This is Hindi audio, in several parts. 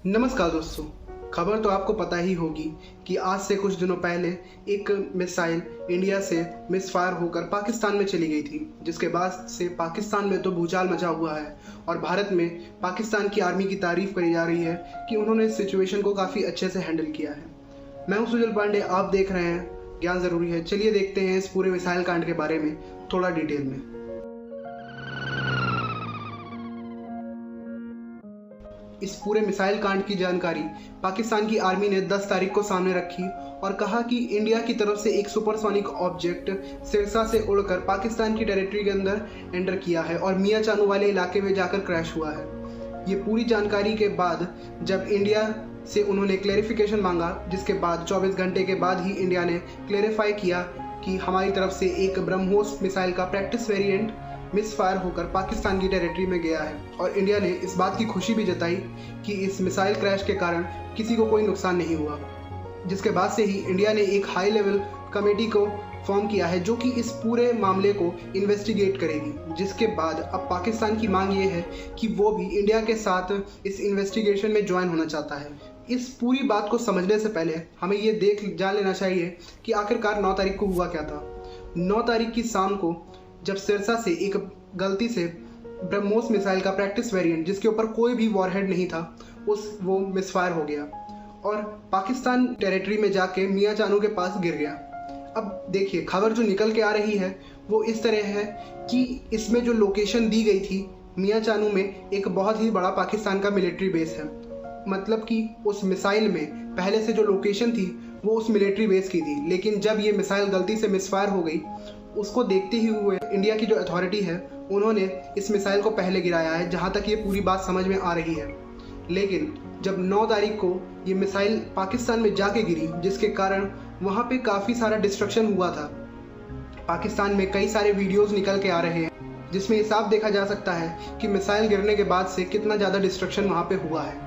नमस्कार दोस्तों। खबर तो आपको पता ही होगी कि आज से कुछ दिनों पहले एक मिसाइल इंडिया से मिसफायर होकर पाकिस्तान में चली गई थी, जिसके बाद से पाकिस्तान में तो भूचाल मचा हुआ है और भारत में पाकिस्तान की आर्मी की तारीफ करी जा रही है कि उन्होंने इस सिचुएशन को काफ़ी अच्छे से हैंडल किया है। मैं हूं सुजल पांडे, आप देख रहे हैं ज्ञान ज़रूरी है। चलिए देखते हैं इस पूरे मिसाइल कांड के बारे में थोड़ा डिटेल में। इस पूरे मिसाइल कांड की जानकारी पाकिस्तान की आर्मी ने 10 तारीख को सामने रखी और कहा कि इंडिया की तरफ से एक सुपरसोनिक ऑब्जेक्ट सिरसा से उड़कर पाकिस्तान की टेरिटरी के अंदर एंटर किया है और मियां चानू वाले इलाके में जाकर क्रैश हुआ है। ये पूरी जानकारी के बाद जब इंडिया से उन्होंने क्लैरिफिकेशन मांगा, जिसके बाद 24 घंटे के बाद ही इंडिया ने क्लैरिफाई किया कि हमारी तरफ से एक ब्रह्मोस मिसाइल का प्रैक्टिस वेरिएंट मिसफायर होकर पाकिस्तान की टेरिटरी में गया है और इंडिया ने इस बात की खुशी भी जताई कि इस मिसाइल क्रैश के कारण किसी को कोई नुकसान नहीं हुआ। जिसके बाद से ही इंडिया ने एक हाई लेवल कमेटी को फॉर्म किया है जो कि इस पूरे मामले को इन्वेस्टिगेट करेगी। जिसके बाद अब पाकिस्तान की मांग ये है कि वो भी इंडिया के साथ इस इन्वेस्टिगेशन में ज्वाइन होना चाहता है। इस पूरी बात को समझने से पहले हमें ये जान लेना चाहिए कि आखिरकार 9 तारीख को हुआ क्या था। 9 तारीख की शाम को जब सिरसा से एक गलती से ब्रह्मोस मिसाइल का प्रैक्टिस वेरिएंट, जिसके ऊपर कोई भी वॉरहेड नहीं था, वो मिसफायर हो गया और पाकिस्तान टेरिटरी में जाके मियां चानू के पास गिर गया। अब देखिए, खबर जो निकल के आ रही है वो इस तरह है कि इसमें जो लोकेशन दी गई थी मियां चानू में एक बहुत ही बड़ा पाकिस्तान का मिलिट्री बेस है। मतलब कि उस मिसाइल में पहले से जो लोकेशन थी वो उस मिलिट्री बेस की थी, लेकिन जब ये मिसाइल गलती से मिसफायर हो गई, उसको देखते ही हुए इंडिया की जो अथॉरिटी है उन्होंने इस मिसाइल को पहले गिराया है, जहां तक ये पूरी बात समझ में आ रही है। लेकिन जब 9 तारीख को ये मिसाइल पाकिस्तान में जाके गिरी, जिसके कारण वहां पे काफ़ी सारा डिस्ट्रक्शन हुआ था। पाकिस्तान में कई सारे वीडियोस निकल के आ रहे हैं जिसमें साफ देखा जा सकता है कि मिसाइल गिरने के बाद से कितना ज़्यादा डिस्ट्रक्शन वहाँ पे हुआ है।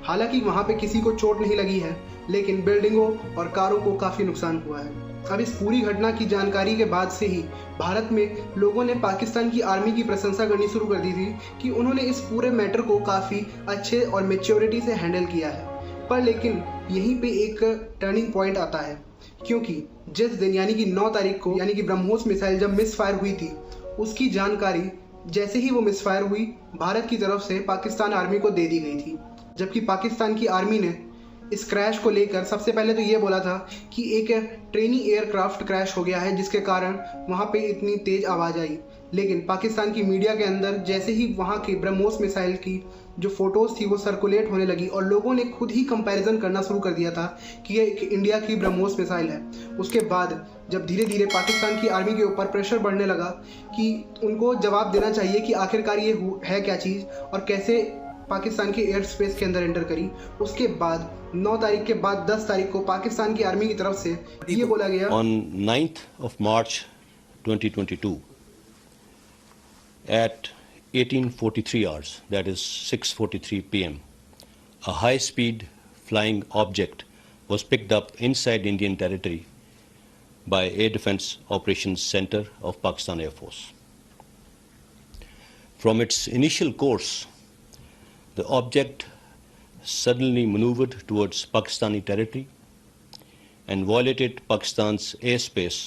हालांकि वहाँ पे किसी को चोट नहीं लगी है, लेकिन बिल्डिंगों और कारों को काफ़ी नुकसान हुआ है। अब इस पूरी घटना की जानकारी के बाद से ही भारत में लोगों ने पाकिस्तान की आर्मी की प्रशंसा करनी शुरू कर दी थी कि उन्होंने इस पूरे मैटर को काफ़ी अच्छे और मैच्योरिटी से हैंडल किया है। पर लेकिन यहीं पे एक टर्निंग पॉइंट आता है, क्योंकि जिस दिन यानी कि 9 तारीख को यानी कि ब्रह्मोस मिसाइल जब मिसफायर हुई थी, उसकी जानकारी जैसे ही वो मिसफायर हुई भारत की तरफ से पाकिस्तान आर्मी को दे दी गई थी। जबकि पाकिस्तान की आर्मी ने इस क्रैश को लेकर सबसे पहले तो ये बोला था कि एक ट्रेनी एयरक्राफ्ट क्रैश हो गया है, जिसके कारण वहाँ पे इतनी तेज आवाज़ आई। लेकिन पाकिस्तान की मीडिया के अंदर जैसे ही वहाँ की ब्रह्मोस मिसाइल की जो फोटोज़ थी वो सर्कुलेट होने लगी और लोगों ने खुद ही कंपैरिजन करना शुरू कर दिया था कि ये एक इंडिया की ब्रह्मोस मिसाइल है। उसके बाद जब धीरे धीरे पाकिस्तान की आर्मी के ऊपर प्रेशर बढ़ने लगा कि उनको जवाब देना चाहिए कि आखिरकार ये है क्या चीज़ और कैसे पाकिस्तान के एयर स्पेस के अंदर एंटर करी। उसके बाद 9 तारीख के बाद 10 तारीख को पाकिस्तान की आर्मी की तरफ से ये बोला गया, On 9th of March 2022 at 18:43 hours, that is 6:43 p.m., a high-speed flying object was picked up inside Indian territory by Air Defence Operations Center of Pakistan Air Force. From its initial course, the object suddenly maneuvered towards Pakistani territory and violated Pakistan's airspace,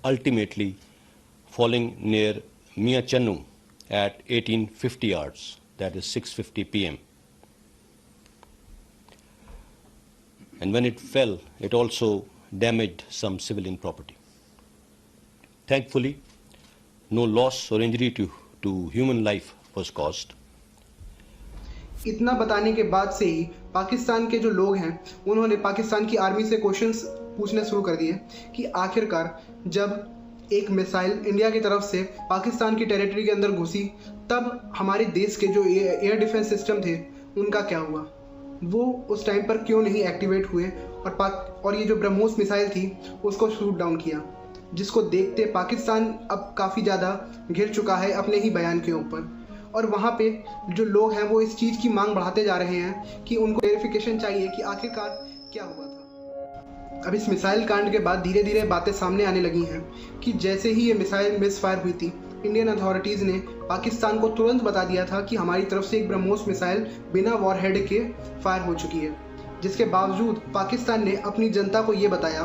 ultimately falling near Mian Channu at 18:50 hours, that is 6:50 p.m. And when it fell, it also damaged some civilian property. Thankfully, no loss or injury to human life was caused. इतना बताने के बाद से ही पाकिस्तान के जो लोग हैं उन्होंने पाकिस्तान की आर्मी से क्वेश्चंस पूछने शुरू कर दिए कि आखिरकार जब एक मिसाइल इंडिया की तरफ से पाकिस्तान की टेरिटरी के अंदर घुसी, तब हमारे देश के जो एयर डिफेंस सिस्टम थे उनका क्या हुआ, वो उस टाइम पर क्यों नहीं एक्टिवेट हुए और ये जो ब्रह्मोस मिसाइल थी उसको शूट डाउन किया। जिसको देखते पाकिस्तान अब काफ़ी ज़्यादा घिर चुका है अपने ही बयान के ऊपर और वहाँ पे जो लोग हैं वो इस चीज़ की मांग बढ़ाते जा रहे हैं कि उनको क्लैरिफिकेशन चाहिए कि आखिरकार क्या हुआ था। अब इस मिसाइल कांड के बाद धीरे धीरे बातें सामने आने लगी हैं कि जैसे ही ये मिसाइल मिसफायर हुई थी, इंडियन अथॉरिटीज़ ने पाकिस्तान को तुरंत बता दिया था कि हमारी तरफ से एक ब्रह्मोस मिसाइल बिना वॉरहेड के फायर हो चुकी है, जिसके बावजूद पाकिस्तान ने अपनी जनता को ये बताया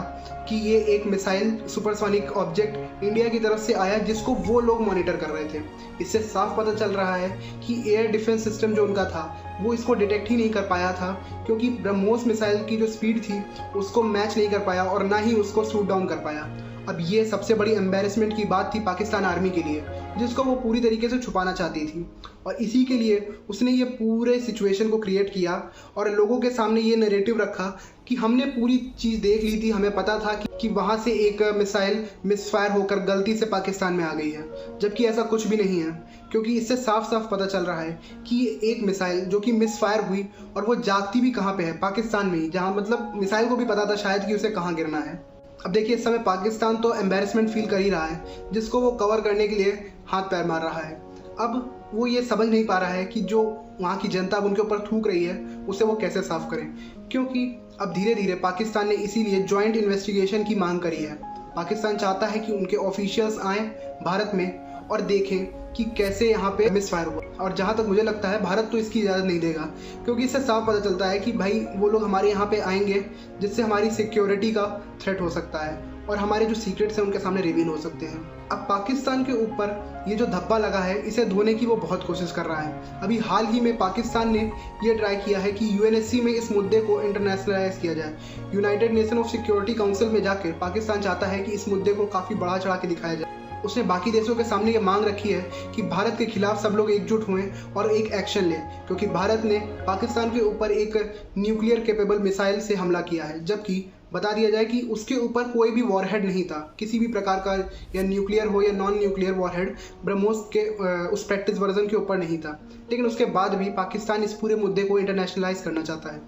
कि ये एक मिसाइल सुपरसोनिक ऑब्जेक्ट इंडिया की तरफ से आया जिसको वो लोग मॉनिटर कर रहे थे। इससे साफ पता चल रहा है कि एयर डिफेंस सिस्टम जो उनका था वो इसको डिटेक्ट ही नहीं कर पाया था, क्योंकि ब्रह्मोस मिसाइल की जो स्पीड थी उसको मैच नहीं कर पाया और ना ही उसको शूट डाउन कर पाया। अब ये सबसे बड़ी एम्बेरसमेंट की बात थी पाकिस्तान आर्मी के लिए, जिसको वो पूरी तरीके से छुपाना चाहती थी, और इसी के लिए उसने ये पूरे सिचुएशन को क्रिएट किया और लोगों के सामने ये नैरेटिव रखा कि हमने पूरी चीज़ देख ली थी, हमें पता था कि वहाँ से एक मिसाइल मिसफायर होकर गलती से पाकिस्तान में आ गई है, जबकि ऐसा कुछ भी नहीं है, क्योंकि इससे साफ साफ पता चल रहा है कि ये एक मिसाइल जो कि मिसफायर हुई और वो जागती भी कहाँ पे है, पाकिस्तान में ही, जहाँ मतलब मिसाइल को भी पता था शायद कि उसे कहाँ गिरना है। अब देखिए, इस समय पाकिस्तान तो एम्बेरसमेंट फील कर ही रहा है, जिसको वो कवर करने के लिए हाथ पैर मार रहा है। अब वो ये समझ नहीं पा रहा है कि जो वहाँ की जनता उनके ऊपर थूक रही है उसे वो कैसे साफ करें, क्योंकि अब धीरे धीरे पाकिस्तान ने इसीलिए जॉइंट इन्वेस्टिगेशन की मांग करी है। पाकिस्तान चाहता है कि उनके ऑफिशियल्स आएँ भारत में और देखें कि कैसे यहाँ पे मिसफायर हुआ, और जहाँ तक मुझे लगता है भारत तो इसकी इजाज़त नहीं देगा, क्योंकि इससे साफ पता चलता है कि भाई वो लोग हमारे यहाँ पे आएंगे जिससे हमारी सिक्योरिटी का थ्रेट हो सकता है और हमारे जो सीक्रेट्स हैं उनके सामने रिवील हो सकते हैं। अब पाकिस्तान के ऊपर ये जो धब्बा लगा है इसे धोने की वो बहुत कोशिश कर रहा है। अभी हाल ही में पाकिस्तान ने ये ट्राई किया है कि यूएनएससी में इस मुद्दे को इंटरनेशनलाइज किया जाए। United nation of security council में जाकर पाकिस्तान चाहता है कि इस मुद्दे को काफ़ी बढ़ा चढ़ा के दिखाया जाए। उसने बाकी देशों के सामने ये मांग रखी है कि भारत के खिलाफ सब लोग एकजुट हुए और एक एक्शन लें, क्योंकि भारत ने पाकिस्तान के ऊपर एक न्यूक्लियर कैपेबल मिसाइल से हमला किया है, जबकि बता दिया जाए कि उसके ऊपर कोई भी वॉरहेड नहीं था, किसी भी प्रकार का, या न्यूक्लियर हो या नॉन न्यूक्लियर वॉरहेड ब्रह्मोस के उस प्रैक्टिस वर्जन के ऊपर नहीं था। लेकिन उसके बाद भी पाकिस्तान इस पूरे मुद्दे को इंटरनेशनलाइज करना चाहता है,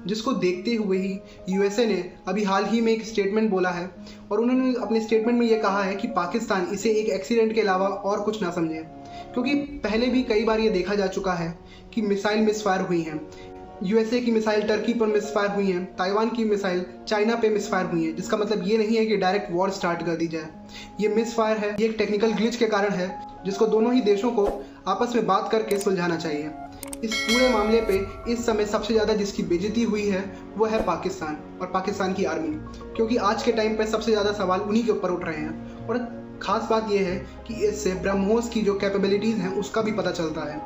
जिसको देखते हुए ही यूएसए ने अभी हाल ही में एक स्टेटमेंट बोला है, और उन्होंने अपने स्टेटमेंट में ये कहा है कि पाकिस्तान इसे एक एक्सीडेंट के अलावा और कुछ ना समझे, क्योंकि पहले भी कई बार ये देखा जा चुका है कि मिसाइल मिसफायर हुई हैं। यूएसए की मिसाइल टर्की पर मिसफायर हुई है, ताइवान की मिसाइल चाइना पे मिसफायर हुई है, जिसका मतलब ये नहीं है कि डायरेक्ट वॉर स्टार्ट कर दी जाए। ये मिसफायर है, ये एक टेक्निकल ग्लिच के कारण है, जिसको दोनों ही देशों को आपस में बात करके सुलझाना चाहिए। इस पूरे मामले पे इस समय सबसे ज़्यादा जिसकी बेइज्जती हुई है वो है पाकिस्तान और पाकिस्तान की आर्मी, क्योंकि आज के टाइम पे सबसे ज़्यादा सवाल उन्हीं के ऊपर उठ रहे हैं। और ख़ास बात यह है कि इससे ब्रह्मोस की जो कैपेबिलिटीज़ हैं उसका भी पता चलता है।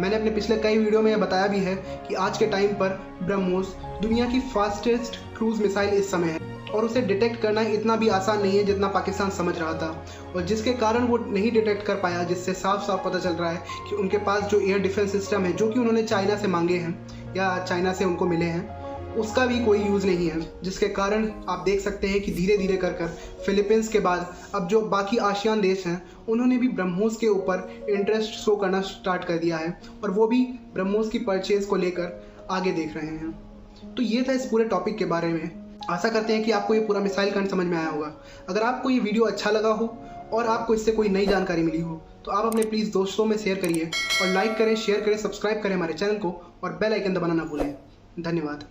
मैंने अपने पिछले कई वीडियो में यह बताया भी है कि आज के टाइम पर ब्रह्मोस दुनिया की फास्टेस्ट क्रूज मिसाइल इस समय है, और उसे डिटेक्ट करना इतना भी आसान नहीं है जितना पाकिस्तान समझ रहा था, और जिसके कारण वो नहीं डिटेक्ट कर पाया, जिससे साफ साफ पता चल रहा है कि उनके पास जो एयर डिफेंस सिस्टम है जो कि उन्होंने चाइना से मांगे हैं या चाइना से उनको मिले हैं, उसका भी कोई यूज़ नहीं है, जिसके कारण आप देख सकते हैं कि धीरे धीरे कर फिलीपींस के बाद अब जो बाकी आसियान देश हैं उन्होंने भी ब्रह्मोस के ऊपर इंटरेस्ट शो करना स्टार्ट कर दिया है, और वो भी ब्रह्मोस की परचेज को लेकर आगे देख रहे हैं। तो ये था इस पूरे टॉपिक के बारे में। आशा करते हैं कि आपको ये पूरा मिसाइल कांड समझ में आया होगा। अगर आपको ये वीडियो अच्छा लगा हो और आपको इससे कोई नई जानकारी मिली हो तो आप अपने प्लीज़ दोस्तों में शेयर करिए, और लाइक करें, शेयर करें, सब्सक्राइब करें हमारे चैनल को, और बेल आइकन दबाना ना भूलें। धन्यवाद।